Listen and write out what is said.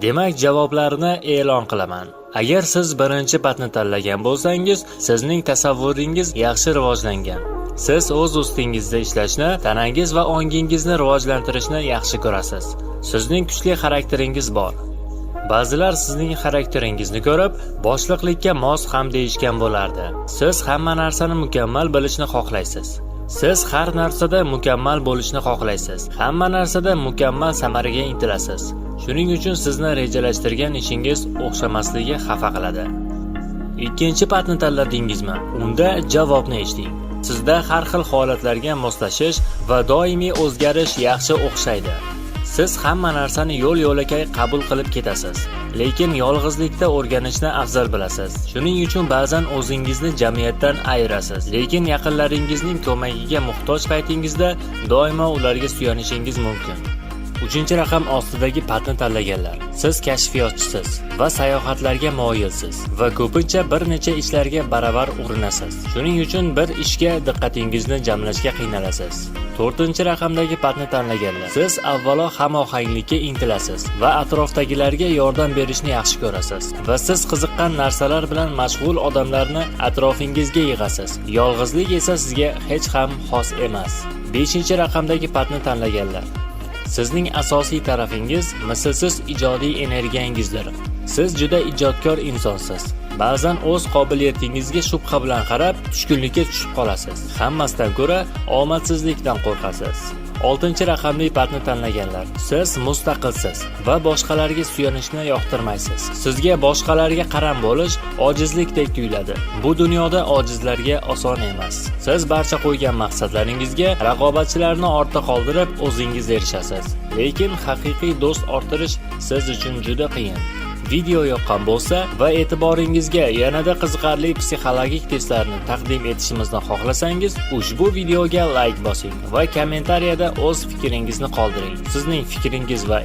Demak, javoblarni e'lon qilaman. Agar siz birinchi patni tanlagan bo'lsangiz, sizning tasavvuringiz yaxshi rivojlangan. Siz o'z ustingizda ishlashni, tanangiz va ongingizni rivojlantirishni yaxshi ko'rasiz. Sizning kuchli xarakteringiz bor. Ba'zilar sizning xarakteringizni ko'rib, boshliqlikka mos ham deyishgan bo'lardi. Siz hamma narsani mukammal bilishni xohlaysiz. Siz har narsada mukammal bo'lishni xohlaysiz. Hamma narsada mukammal samaraga intilasiz. Shuning uchun sizni rejalashtirgan ishingiz o'xshamasligi xafa qiladi. Ikkinchi patni tanladingizmi? Unda javobni eshiting. Sizda har xil holatlarga moslashish va doimiy o'zgarish yaxshi o'xshaydi. Siz hamma narsani yo'l-yo'lakay qabul qilib ketasiz, lekin yolg'izlikda o'rganishni afzal bilasiz. Shuning uchun ba'zan o'zingizni jamiyatdan ayirasiz, lekin yaqinlaringizning ko'magiga muhtoj paytingizda doimo ularga suyanishingiz mumkin. 3-raqam ostidagi patni tanlaganlar. Siz kashfiyotchisiz va sayohatlarga moyilsiz va ko'pincha bir necha ishlarga baravar urinasiz. Shuning uchun bir ishga diqqatingizni jamlashga qiynalasiz. 4-raqamdagi patni tanlaganlar. Siz avvalo hamohanglikka intilasiz va atrofdagilarga yordam berishni yaxshi ko'rasiz va siz qiziqqan narsalar bilan mashg'ul odamlarni atrofingizga yig'asiz. Yolg'izlik esa sizga hech ham xos emas. 5-raqamdagi patni tanlaganlar. Sizning asosiy tarafingiz mislsiz ijodiy energiyangizdir. Siz juda ijodkor insonsiz. Ba'zan o'z qobiliyatingizga shubha bilan qarab, tushkunlikka tushib qolasiz. Hammasidan ko'ra omadsizlikdan qo'rqasiz. 6-raqamli patni tanlaganlar. Siz mustaqilsiz va boshqalarga suyanishni yoqtirmaysiz. Sizga boshqalarga qaram bo'lish ojizlikdek tuyuladi. Bu dunyoda ojizlarga oson emas. Siz barcha qo'ygan maqsadlaringizga raqobatchilarni ortda qoldirib o'zingiz erishasiz. Lekin haqiqiy do'st orttirish siz uchun juda qiyin. Video yoqqan bo'lsa va e'tiboringizga yanada qiziqarli psixologik testlarni taqdim etishimizni xohlasangiz, ushbu videoga like bosing va kommentariyada o'z fikringizni qoldiring. Sizning fikringiz va